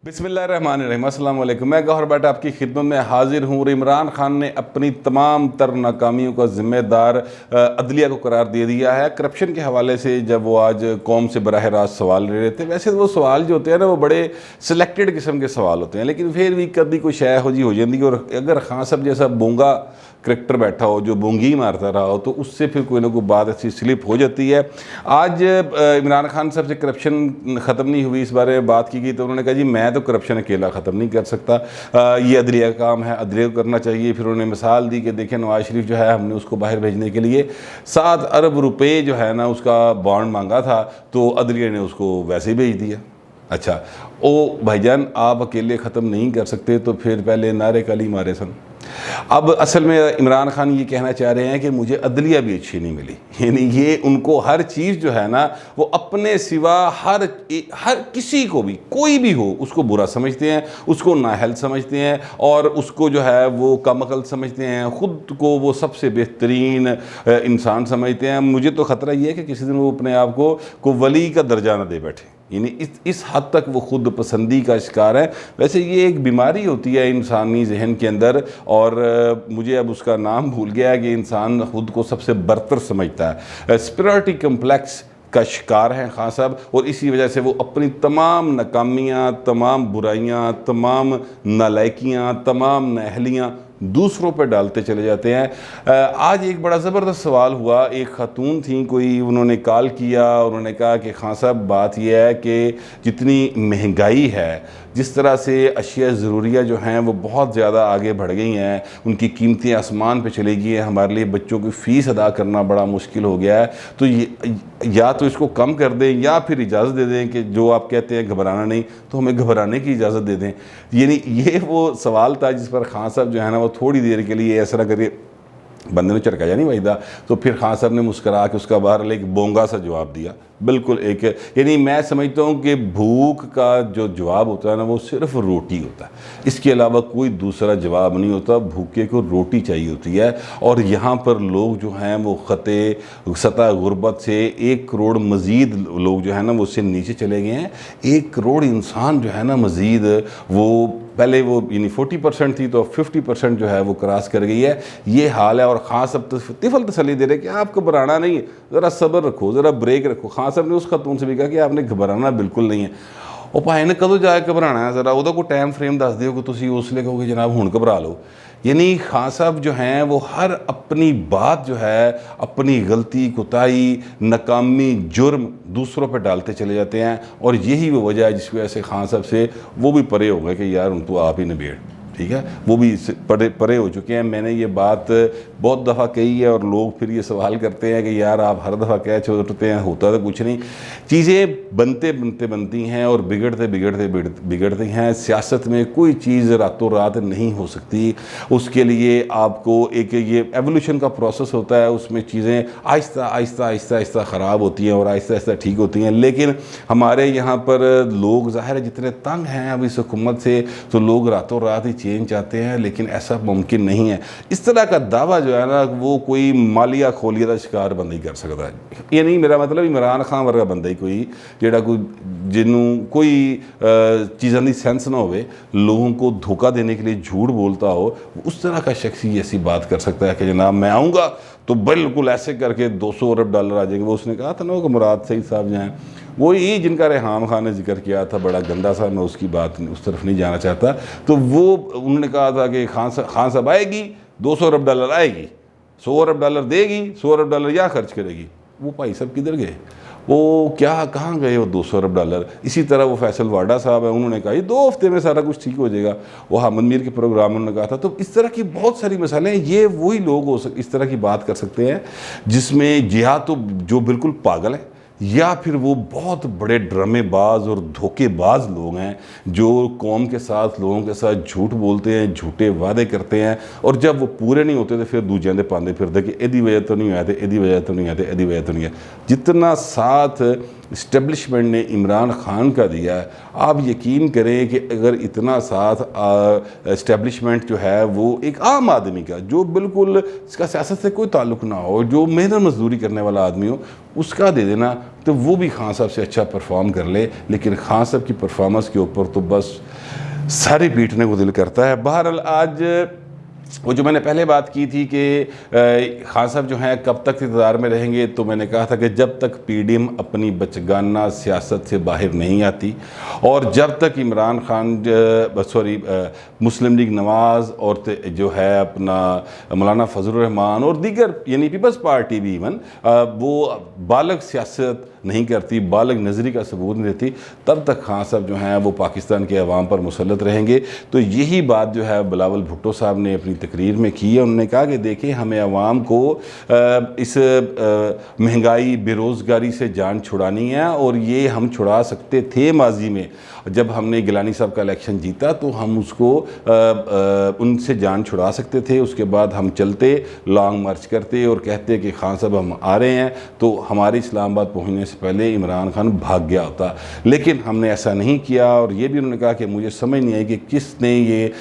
बिस्मिल्लाहिर्रहमानिर्रहीम। अस्सलाम वालेकुम। मैं गौहर भट्ट आपकी खिदमत में हाजिर हूँ। और इमरान खान ने अपनी तमाम तर नाकामियों का ज़िम्मेदार अदलिया को करार दे दिया है। करप्शन के हवाले से जब वो आज कौम से बराह रास्त सवाल ले रहे थे, वैसे तो वो सवाल जो होते हैं ना वो बड़े सिलेक्टेड किस्म के सवाल होते हैं, लेकिन फिर भी कभी कोई शय हो जाती है। और अगर खान साहब जैसा बोंगा करेक्टर बैठा हो जो बोंगी मारता रहा हो तो उससे फिर कोई ना कोई बात ऐसी स्लिप हो जाती है। आज इमरान खान साहब से करप्शन ख़त्म नहीं हुई, इस बारे में बात की गई तो उन्होंने कहा जी मैं तो करप्शन अकेला ख़त्म नहीं कर सकता, ये अदलिया का काम है, अदलिया को करना चाहिए। फिर उन्होंने मिसाल दी कि देखें नवाज शरीफ जो है हमने उसको बाहर भेजने के लिए 7 अरब रुपये जो है ना उसका बॉन्ड मांगा था तो अदलिया ने उसको वैसे ही भेज दिया। अच्छा ओ भाईजान, आप अकेले ख़त्म नहीं कर सकते तो फिर पहले नारे काली मारे सन। अब असल में इमरान खान ये कहना चाह रहे हैं कि मुझे अदलिया भी अच्छी नहीं मिली, यानी ये उनको हर चीज़ जो है ना वो अपने सिवा हर किसी को भी कोई भी हो उसको बुरा समझते हैं, उसको नाअहल समझते हैं और उसको जो है वो कमअकल समझते हैं, ख़ुद को वो सबसे बेहतरीन इंसान समझते हैं। मुझे तो ख़तरा ये है कि किसी दिन वो अपने आप को वली का दर्जा न दे बैठे, यानी इस हद तक वो खुद पसंदी का शिकार है। वैसे ये एक बीमारी होती है इंसानी जहन के अंदर, और मुझे अब उसका नाम भूल गया है कि इंसान खुद को सबसे बरतर समझता है। सुपीरियरिटी कम्प्लेक्स का शिकार हैं खान साहब, और इसी वजह से वो अपनी तमाम नाकामियाँ, तमाम बुराइयाँ, तमाम नालायकियाँ, तमाम नाअहलियाँ दूसरों पर डालते चले जाते हैं। आज एक बड़ा ज़बरदस्त सवाल हुआ, एक ख़ातून थी कोई, उन्होंने कॉल किया, उन्होंने कहा कि खान साहब बात यह है कि जितनी महंगाई है, जिस तरह से अशिया ज़रूरिया जो हैं वो बहुत ज़्यादा आगे बढ़ गई हैं, उनकी कीमतें आसमान पे चली गई हैं, हमारे लिए बच्चों की फ़ीस अदा करना बड़ा मुश्किल हो गया है। तो ये या तो इसको कम कर दें या फिर इजाज़त दे दें कि जो आप कहते हैं घबराना नहीं तो हमें घबराने की इजाज़त दे दें। यानी ये वो सवाल था जिस पर खान साहब जो है ना वो थोड़ी देर के लिए ऐसा करके बंदे ने झटकाया नहीं वाहिदा, तो फिर खान साहब ने मुस्करा के उसका बहरहाल एक बोंगा सा जवाब दिया। बिल्कुल एक, यानी मैं समझता हूँ कि भूख का जो जवाब होता है ना वो सिर्फ रोटी होता है, इसके अलावा कोई दूसरा जवाब नहीं होता। भूखे को रोटी चाहिए होती है। और यहाँ पर लोग जो हैं वो ख़ते सतह गुर्बत से 1 करोड़ मज़ीद लोग जो है ना वो उससे नीचे चले गए हैं। 1 करोड़ इंसान जो है ना मज़ीद वो पहले वो यानी 40% थी तो 50% जो है वो क्रॉस कर गई है। ये हाल है। और खान साहब तिफल तसल्ली दे रहे कि आप घबराना नहीं है, ज़रा सब्र रखो, ज़रा ब्रेक रखो। खान साहब ने उस खातून से भी कहा कि आपने घबराना बिल्कुल नहीं है। और भाई ने कदों जाके घबराना है, ज़रा वो कोई टाइम फ्रेम दस दिओ कि तुम उसले कहोगे जनाब हुण घबरा लो। यानी खान साहब जो हैं वो हर अपनी बात जो है अपनी गलती, कोताही, नाकामी, जुर्म दूसरों पर डालते चले जाते हैं। और यही वो वजह है जिस वजह से खान साहब से वो भी परे हो गए कि यार उन तो आप ही निबेड़, ठीक है, वो भी परे हो चुके हैं। मैंने ये बात बहुत दफ़ा कही है और लोग फिर ये सवाल करते हैं कि यार आप हर दफ़ा कह छोड़ते हैं, होता तो कुछ नहीं। चीज़ें बनती हैं और बिगड़ती हैं। सियासत में कोई चीज़ रातों रात नहीं हो सकती, उसके लिए आपको एक ये एवोल्यूशन का प्रोसेस होता है, उसमें चीज़ें आहिस्ता ख़राब होती हैं और आहिस्ता ठीक होती हैं। लेकिन हमारे यहाँ पर लोग ज़ाहिर है जितने तंग हैं अब इस हुकूमत से, तो लोग रातों रात ही चेंज चाहते हैं, लेकिन ऐसा मुमकिन नहीं है। इस तरह का दावा जो है ना वो कोई मालिया खोलिया का शिकार बंदा ही कर सकता है। ये नहीं मेरा मतलब इमरान खान वर्गा बंदा ही कोई जेड़ा कोई जिन्हों कोई चीज़ों की सेंस ना होवे, लोगों को धोखा देने के लिए झूठ बोलता हो, उस तरह का शख्स ही ऐसी बात कर सकता है कि जनाब मैं आऊँगा तो बिल्कुल ऐसे करके 200 अरब डॉलर आ जाएंगे। वो उसने कहा था ना कि मुराद सईद साहब जो हैं वो ही जिनका रेहाम खान ने जिक्र किया था, बड़ा गंदा सा, मैं उसकी बात उस तरफ नहीं जाना चाहता। तो वो उन्होंने कहा था कि खान साहब आएगी 200 अरब डॉलर आएगी, 100 अरब डॉलर देगी, 100 अरब डॉलर यहाँ खर्च करेगी। वो भाई साहब किधर गए, वो कहाँ गए वो 200 अरब डॉलर। इसी तरह वो फैसल वाडा साहब है, उन्होंने कहा ये 2 हफ्ते में सारा कुछ ठीक हो जाएगा। वो हामिद मीर के प्रोग्राम में उन्होंने कहा था। तो इस तरह की बहुत सारी मिसालें, ये वही लोग इस तरह की बात कर सकते हैं जिसमें या तो जो बिल्कुल पागल है या फिर वो बहुत बड़े ड्रामेबाज और धोखेबाज लोग हैं जो कौम के साथ, लोगों के साथ झूठ बोलते हैं, झूठे वादे करते हैं, और जब वो पूरे नहीं होते तो फिर दूजियां दे पांदे फिरदे कि एदी वजह तो नहीं आया, एदी वजह तो नहीं आया, एदी वजह तो नहीं है। जितना साथ इस्टेब्लिशमेंट ने इमरान खान का दिया है, आप यकीन करें कि अगर इतना साथ इस्टेब्लिशमेंट जो है वो एक आम आदमी का, जो बिल्कुल इसका सियासत से कोई ताल्लुक ना हो, जो मेहनत मजदूरी करने वाला आदमी हो, उसका दे देना, तो वो भी खान साहब से अच्छा परफॉर्म कर ले। लेकिन खान साहब की परफॉर्मेंस के ऊपर तो बस सारी पीटने को दिल करता है। बहरहाल आज वो जो मैंने पहले बात की थी कि खान साहब जो हैं कब तक इक़्तिदार में रहेंगे, तो मैंने कहा था कि जब तक पीडीएम अपनी बचगाना सियासत से बाहर नहीं आती और जब तक इमरान खान मुस्लिम लीग नवाज़ और जो है अपना मौलाना फजलुर रहमान और दीगर यानी पीपल्स पार्टी भी इवन वो बालग सियासत नहीं करती, बालग नज़री का सबूत नहीं देती, तब तक खान साहब जो हैं वो पाकिस्तान के अवाम पर मुसल्लत रहेंगे। तो यही बात जो है बिलावल भुट्टो साहब ने अपनी तकरीर में की है। उन्होंने कहा कि देखिए, हमें अवाम को इस महंगाई बेरोज़गारी से जान छुड़ानी है और ये हम छुड़ा सकते थे माजी में। जब हमने गिलानी साहब का इलेक्शन जीता तो हम उसको उनसे जान छुड़ा सकते थे। उसके बाद हम चलते लॉन्ग मार्च करते और कहते कि खान साहब हम आ रहे हैं, तो हमारे इस्लामाबाद पहुंचने से पहले इमरान खान भाग गया होता। लेकिन हमने ऐसा नहीं किया। और ये भी उन्होंने कहा कि मुझे समझ नहीं आई कि किसने ये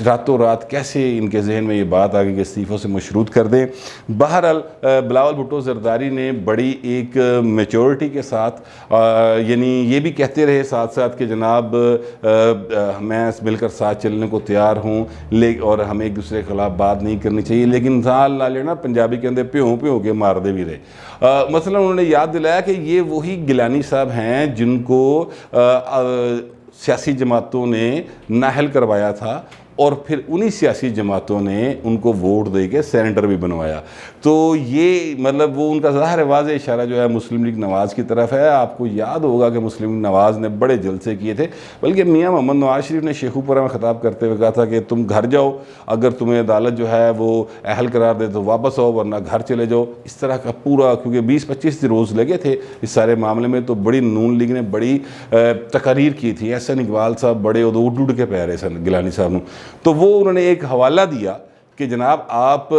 रातों रात कैसे इनके जहन में ये बात आ गई कि इस्तीफ़ों से मशरूत कर दें। बहरहाल बिलावल भुट्टो ज़रदारी ने बड़ी एक मेच्योरिटी के साथ यानी ये भी कहते रहे साथ साथ कि जनाब मैं मिलकर साथ चलने को तैयार हूँ, और हमें एक दूसरे के खिलाफ बात नहीं करनी चाहिए, लेकिन साल ला लेना पंजाबी के अंदर प्यों प्यों के मार दे भी रहे। मसलन उन्होंने याद दिलाया कि ये वही गिलानी साहब हैं जिनको सियासी जमातों ने नाअहल करवाया था और फिर उन्हीं सियासी जमातों ने उनको वोट दे के सेनेटर भी बनवाया। तो ये मतलब वो उनका ज़ाहिर वाज़ेह इशारा जो है मुस्लिम लीग नवाज़ की तरफ है। आपको याद होगा कि मुस्लिम लीग नवाज़ ने बड़े जलसे किए थे, बल्कि मियाँ मोहम्मद नवाज शरीफ ने शेखुपुरा में ख़िताब करते हुए कहा था कि तुम घर जाओ, अगर तुम्हें अदालत जो है वो अहल करार दे तो वापस आओ, वरना घर चले जाओ। इस तरह का पूरा, क्योंकि 20-25 रोज़ लगे थे इस सारे मामले में, तो बड़ी नून लीग ने बड़ी तकरीर की थी। एहसन इकबाल साहब बड़े उड़ उड़ के पै रहे सन गिलानी साहब ने, तो वो उन्होंने एक हवाला दिया कि जनाब आप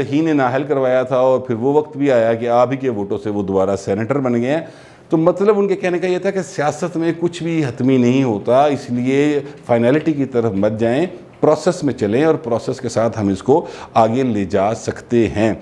ही ने नाअहल करवाया था और फिर वो वक्त भी आया कि आप ही के वोटों से वो दोबारा सेनेटर बन गए हैं। तो मतलब उनके कहने का ये था कि सियासत में कुछ भी हतमी नहीं होता, इसलिए फाइनलिटी की तरफ मत जाएं, प्रोसेस में चलें और प्रोसेस के साथ हम इसको आगे ले जा सकते हैं।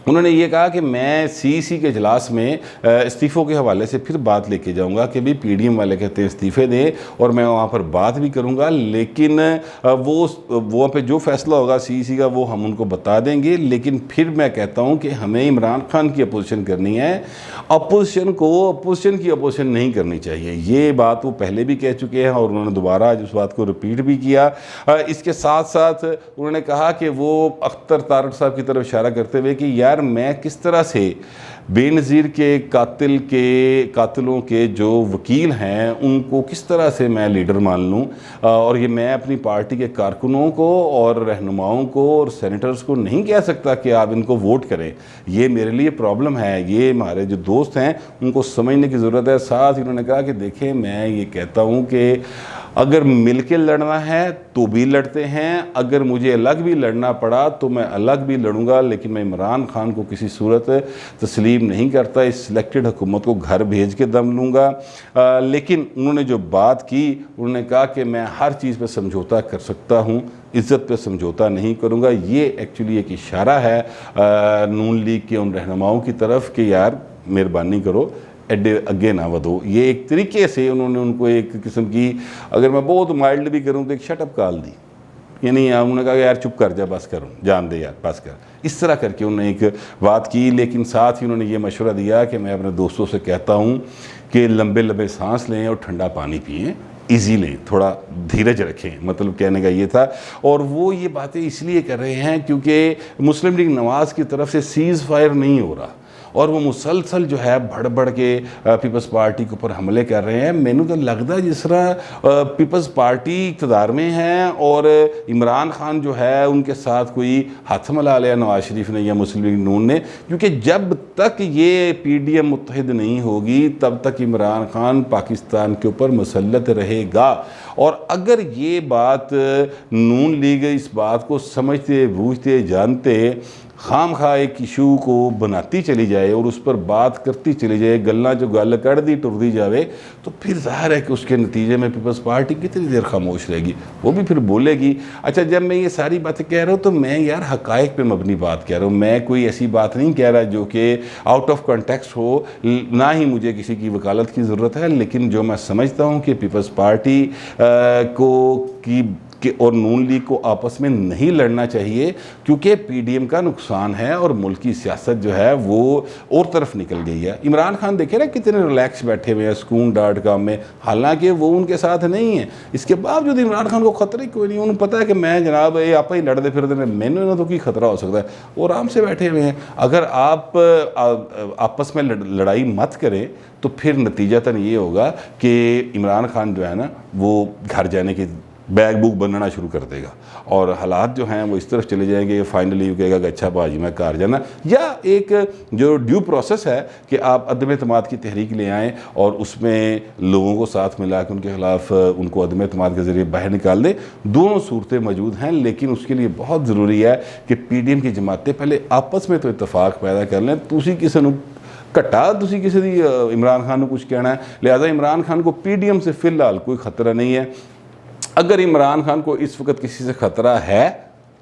उन्होंने ये कहा कि मैं सीईसी के इजलास में इस्तीफ़ों के हवाले से फिर बात लेके जाऊंगा कि भाई पीडीएम वाले कहते हैं इस्तीफ़े दें, और मैं वहाँ पर बात भी करूँगा, लेकिन वो वहाँ पे जो फैसला होगा सीईसी का वो हम उनको बता देंगे। लेकिन फिर मैं कहता हूँ कि हमें इमरान खान की अपोजिशन करनी है, अपोजिशन को अपोजिशन की अपोजिशन नहीं करनी चाहिए। ये बात वो पहले भी कह चुके हैं और उन्होंने दोबारा आज उस बात को रिपीट भी किया। इसके साथ साथ उन्होंने कहा कि वो अख्तर तारड़ साहब की तरफ इशारा करते हुए कि यार मैं किस तरह से बेनज़ीर के कातिलों के जो वकील हैं उनको किस तरह से मैं लीडर मान लूँ, और ये मैं अपनी पार्टी के कारकुनों को और रहनुमाओं को और सेनेटर्स को नहीं कह सकता कि आप इनको वोट करें। ये मेरे लिए प्रॉब्लम है, ये हमारे जो दोस्त हैं उनको समझने की ज़रूरत है। साथ ही उन्होंने कहा कि देखिए, मैं ये कहता हूँ कि अगर मिल के लड़ना है तो भी लड़ते हैं, अगर मुझे अलग भी लड़ना पड़ा तो मैं अलग भी लड़ूंगा, लेकिन मैं इमरान खान को किसी सूरत तस्लीम नहीं करता। इस सिलेक्टेड हुकूमत को घर भेज के दम लूँगा। लेकिन उन्होंने जो बात की, उन्होंने कहा कि मैं हर चीज़ पर समझौता कर सकता हूँ, इज़्ज़त पे समझौता नहीं करूँगा। ये एक्चुअली एक इशारा है नून लीग के उन रहनुमाओं की तरफ कि यार मेहरबानी करो, एडे अगे ना वधो। ये एक तरीके से उन्होंने उनको एक किस्म की, अगर मैं बहुत माइल्ड भी करूँ तो एक शटअप कॉल दी, यानी उन्होंने कहा यार चुप कर जा, बस करो, जान दे यार, बस कर। इस तरह करके उन्होंने एक बात की। लेकिन साथ ही उन्होंने ये मशवरा दिया कि मैं अपने दोस्तों से कहता हूँ कि लंबे लंबे सांस लें और ठंडा पानी पिएँ, ईजी लें, थोड़ा धीरज रखें, मतलब कहने का ये था। और वो ये बातें इसलिए कर रहे हैं क्योंकि मुस्लिम लीग नवाज़ की तरफ से सीज़ फायर नहीं हो रहा और वो मुसलसल जो है बढ़ बढ़ के पीपल्स पार्टी के ऊपर हमले कर रहे हैं। मैंने तो लगता है जिस तरह पीपल्स पार्टी इक़्तिदार में है और इमरान खान जो है उनके साथ कोई हाथ मिला लिया नवाज शरीफ ने या मुस्लिम लीग नून ने, क्योंकि जब तक ये पीडीएम मुत्तहिद नहीं होगी तब तक इमरान खान पाकिस्तान के ऊपर मुसल्लत रहेगा। और अगर ये बात नून लीग इस बात को समझते बूझते जानते खाम खा एक इशू को बनाती चली जाए और उस पर बात करती चली जाए, गल्ला जो गल कर दी टुर दी जाए, तो फिर जाहिर है कि उसके नतीजे में पीपल्स पार्टी कितनी देर खामोश रहेगी, वो भी फिर बोलेगी। अच्छा, जब मैं ये सारी बातें कह रहा हूँ तो मैं यार हकायक पे मबनी बात कह रहा हूँ, मैं कोई ऐसी बात नहीं कह रहा जो कि आउट ऑफ कॉन्टेक्स्ट हो, ना ही मुझे किसी की वकालत की ज़रूरत है। लेकिन जो मैं समझता हूँ कि पीपल्स पार्टी और नून लीग को आपस में नहीं लड़ना चाहिए, क्योंकि पीडीएम का नुकसान है और मुल्क की सियासत जो है वो और तरफ निकल गई है। इमरान खान देखे ना कितने रिलैक्स बैठे हुए हैं सुकून डाट काम में, हालांकि वो उनके साथ नहीं है। इसके बावजूद इमरान खान को खतरे कोई नहीं, उन्हें पता है कि मैं जनाब ये आप ही लड़ते फिरते हैं, मैंने ना तो कोई खतरा हो सकता है, वो आराम से बैठे हुए हैं। अगर आप आपस में लड़ाई मत करें तो फिर नतीजतन ये होगा कि इमरान खान जो है ना वो घर जाने की बैग बुक बनना शुरू कर देगा और हालात जो हैं वो इस तरफ चले जाएंगे, फाइनली वो कहेगा कि अच्छा भाजी मैं घर जाना। या एक जो ड्यू प्रोसेस है कि आप अदम एतमाद की तहरीक ले आएँ और उसमें लोगों को साथ मिला के उनके ख़िलाफ़ उनको अदम एतमाद के ज़रिए बाहर निकाल दे, दोनों सूरतें मौजूद हैं। लेकिन उसके लिए बहुत ज़रूरी है कि पीडीएम की जमातें पहले आपस में तो इत्तफाक पैदा कर लें। तुसी किसी ਨੂੰ घटा तुसी किसी ਦੀ इमरान खान को कुछ कहना है, लिहाजा इमरान खान को पीडीएम से फ़िलहाल कोई ख़तरा नहीं है। अगर इमरान खान को इस वक्त किसी से ख़तरा है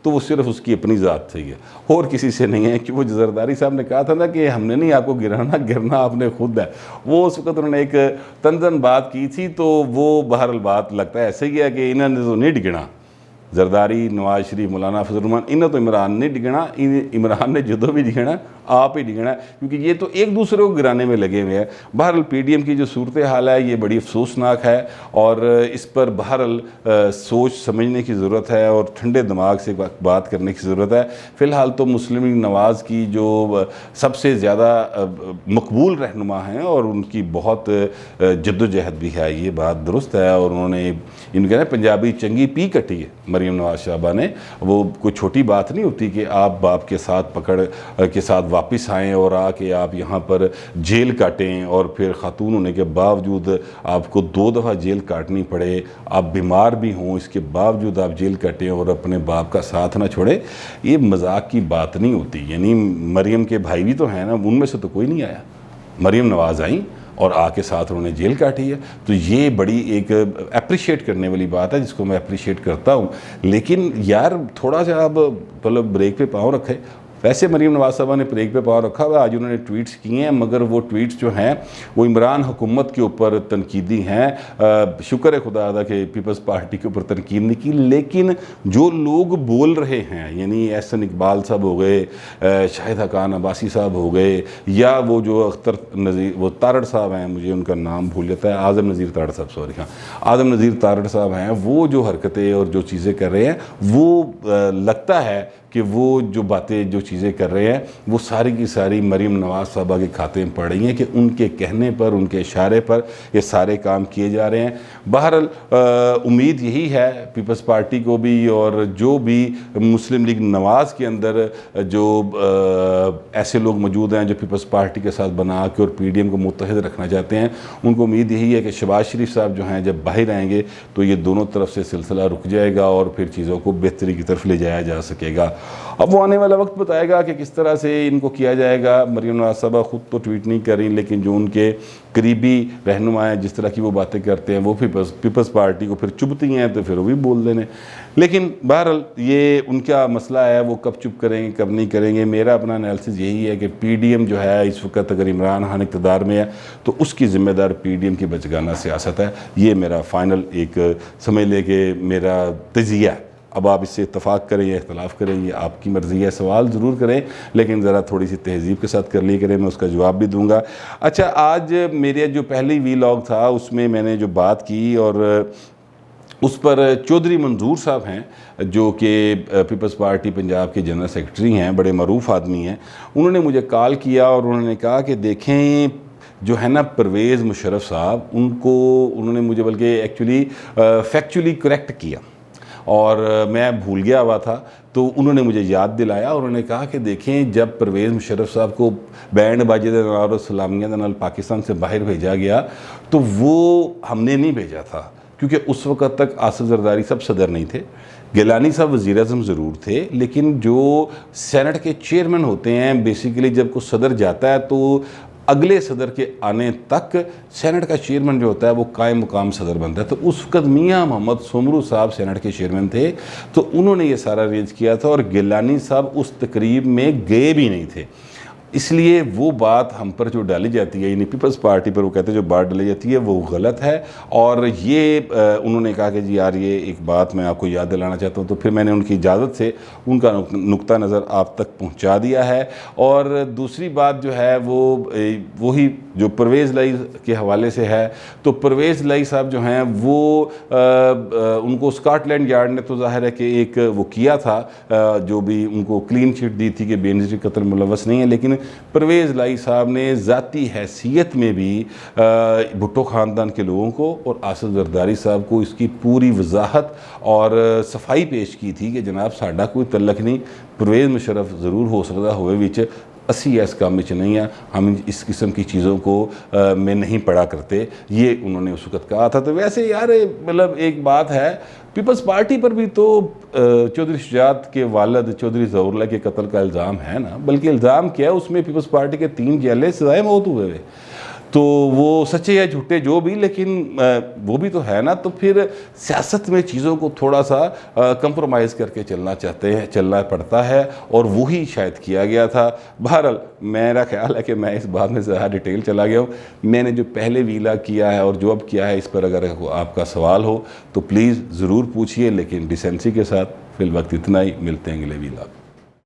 तो वो सिर्फ उसकी अपनी ज़ात से ही है और किसी से नहीं है। कि वो जरदारी साहब ने कहा था ना कि हमने नहीं आपको गिराना, गिरना आपने खुद है, वो उस वक्त उन्होंने एक तंजन बात की थी, तो वो बहरहाल बात लगता है ऐसे ही है कि इन्होंने तो नहीं डिगना, जरदारी, नवाज शरीफ, मौलाना फजल रहमान, इन्हें तो इमरान ने डिगना, इमरान ने जो भी डिगना आप ही डिगना, क्योंकि ये तो एक दूसरे को गिराने में लगे हुए हैं। बहरहाल पीडीएम की जो सूरत हाल है ये बड़ी अफसोसनाक है और इस पर बहरहाल सोच समझने की ज़रूरत है और ठंडे दिमाग से बात करने की ज़रूरत है। फ़िलहाल तो मुस्लिम लीग नवाज़ की जो सबसे ज़्यादा मकबूल रहनुमा हैं और उनकी बहुत जद्दोजहद भी है, ये बात दुरुस्त है। और उन्होंने इनके ना पंजाबी चंगी पी कटी है मरीम नवाज साहबा ने, वो कोई छोटी बात नहीं होती कि आप बाप के साथ पकड़ के साथ वापस आएँ और आके आप यहाँ पर जेल काटें और फिर खातून होने के बावजूद आपको 2 दफ़ा जेल काटनी पड़े, आप बीमार भी हों इसके बावजूद आप जेल काटें और अपने बाप का साथ ना छोड़े, ये मजाक की बात नहीं होती। यानी मरीम के भाई भी तो हैं ना, उनमें से तो कोई नहीं आया, मरीम नवाज़ आई और आके साथ उन्होंने जेल काटी है। तो ये बड़ी एक अप्रिशिएट करने वाली बात है जिसको मैं अप्रिशिएट करता हूँ। लेकिन यार थोड़ा सा अब मतलब ब्रेक पे पाँव रखे। वैसे मरीम नवाज साहबा ने ब्रेक पे पाँव रखा हुआ, आज उन्होंने ट्वीट्स किए हैं, मगर वो ट्वीट्स जो हैं वो इमरान हुकूमत के ऊपर तनकीदी हैं। शुक्र है खुदा अदा कि पीपल्स पार्टी के ऊपर तनकीद नहीं की, लेकिन जो लोग बोल रहे हैं यानी एहसन इकबाल साहब हो गए, शाहिद खान अब्बासी साहब हो गए, या वो जो अख्तर नज़ीर वो तारड़ साहब हैं, मुझे उनका नाम भूल जाता है, आज़म नज़ीर तारड़ साहब, सॉरी हाँ आज़म नज़ीर तारड़ साहब हैं, वो जो हरकतें और जो चीज़ें कर रहे हैं वो लगता है कि वो जो बातें जो चीज़ें कर रहे हैं वो सारी की सारी मरीम नवाज साहबा के खाते में पड़ रही हैं कि उनके कहने पर, उनके इशारे पर ये सारे काम किए जा रहे हैं। बहरहाल उम्मीद यही है पीपल्स पार्टी को भी और जो भी मुस्लिम लीग नवाज़ के अंदर जो ऐसे लोग मौजूद हैं जो पीपल्स पार्टी के साथ बना के और पीडीएम को मुत्तहिद रखना चाहते हैं, उनको उम्मीद यही है कि शहबाज शरीफ साहब जो हैं जब बाहर आएंगे तो ये दोनों तरफ से सिलसिला रुक जाएगा और फिर चीज़ों को बेहतरी की तरफ ले जाया जा सकेगा। अब वो आने वाला वक्त बताएगा कि किस तरह से इनको किया जाएगा। मरीम नवाज साहबा ख़ुद तो ट्वीट नहीं कर रही, लेकिन जो उनके करीबी रहनुमा हैं जिस तरह की वो बातें करते हैं वो पीपल्स पार्टी को फिर चुभती हैं तो फिर वो भी बोल देने। लेकिन बहरहाल ये उनका मसला है, वो कब चुप करेंगे कब नहीं करेंगे। मेरा अपना एनालिसिस यही है कि पीडीएम जो है इस वक्त अगर इमरान खान इक़्तिदार में है तो उसकी ज़िम्मेदार पीडीएम की बचगाना सियासत है। ये मेरा फ़ाइनल एक समझ ले कि मेरा तजिया है। अब आप इससे इत्तफाक़ करें या इख्तलाफ करें ये आपकी मर्ज़ी है, सवाल ज़रूर करें लेकिन ज़रा थोड़ी सी तहज़ीब के साथ कर लिया करें, मैं उसका जवाब भी दूंगा। अच्छा, आज मेरे जो पहली वीलॉग था उसमें मैंने जो बात की और उस पर चौधरी मंजूर साहब हैं जो कि पीपल्स पार्टी पंजाब के जनरल सेक्रेटरी हैं, बड़े मरूफ आदमी हैं, उन्होंने मुझे कॉल किया और उन्होंने कहा कि देखें जो है ना परवेज़ मुशर्रफ साहब, उनको उन्होंने मुझे बल्कि एक्चुअली फैक्चुअली करेक्ट किया और मैं भूल गया हुआ था, तो उन्होंने मुझे याद दिलाया और उन्होंने कहा कि देखें जब परवेज़ मुशर्रफ साहब को बैंड बाजे दे नाल और सलामियां दे नाल पाकिस्तान से बाहर भेजा गया तो वो हमने नहीं भेजा था, क्योंकि उस वक्त तक आसिफ जरदारी साहब सदर नहीं थे, गिलानी साहब वज़ीर आज़म ज़रूर थे, लेकिन जो सेनेट के चेयरमैन होते हैं बेसिकली जब कोई सदर जाता है तो अगले सदर के आने तक सेनेट का चेयरमैन जो होता है वो कायम मुकाम सदर बनता है। तो उस वक्त मियाँ मोहम्मद सोमरू साहब सेनेट के चेयरमैन थे, तो उन्होंने ये सारा अरेंज किया था और गिलानी साहब उस तकरीब में गए भी नहीं थे। इसलिए वो बात हम पर जो डाली जाती है, यानी पीपल्स पार्टी पर वो कहते हैं जो बात डाली जाती है वो गलत है। और ये उन्होंने कहा कि जी यार ये एक बात मैं आपको याद दिलाना चाहता हूँ, तो फिर मैंने उनकी इजाज़त से उनका नुक्ता नज़र आप तक पहुँचा दिया है। और दूसरी बात जो है वो वही जो परवेज़ लाई के हवाले से है, तो परवेज़ लाई साहब जो हैं वो उनको स्कॉटलैंड यार्ड ने तो ज़ाहिर है कि एक वो किया था, जो भी उनको क्लीन चिट दी थी कि बेनज़ीर कत्ल मुलव्वस नहीं है, लेकिन परवेज़ लाई साहब ने ज़ाती हैसियत में भी भुट्टो ख़ानदान के लोगों को और आसिफ जरदारी साहब को इसकी पूरी वजाहत और सफाई पेश की थी कि जनाब साडा कोई तल्लक नहीं, परवेज़ मुशर्रफ ज़रूर हो सकता होवे विच असी इस काम में नहीं है, हम इस किस्म की चीज़ों को में नहीं पढ़ा करते, ये उन्होंने उस वक्त कहा था। तो वैसे यार मतलब एक बात है, पीपल्स पार्टी पर भी तो चौधरी शुजात के वालिद चौधरी ज़हूरुल्लाह के कत्ल का इल्ज़ाम है ना, बल्कि इल्ज़ाम क्या है उसमें पीपल्स पार्टी के 3 जेले सजाए मौत हुए हुए, तो वो सच्चे या झूठे जो भी, लेकिन वो भी तो है ना। तो फिर सियासत में चीज़ों को थोड़ा सा कंप्रोमाइज़ करके चलना पड़ता है, और वही शायद किया गया था। बहरहाल मेरा ख्याल है कि मैं इस बात में ज़्यादा डिटेल चला गया हूँ। मैंने जो पहले वीला किया है और जो अब किया है, इस पर अगर आपका सवाल हो तो प्लीज़ ज़रूर पूछिए, लेकिन डिसेंसी के साथ। फिल वक्त इतना ही, मिलते हैं अगले वीला।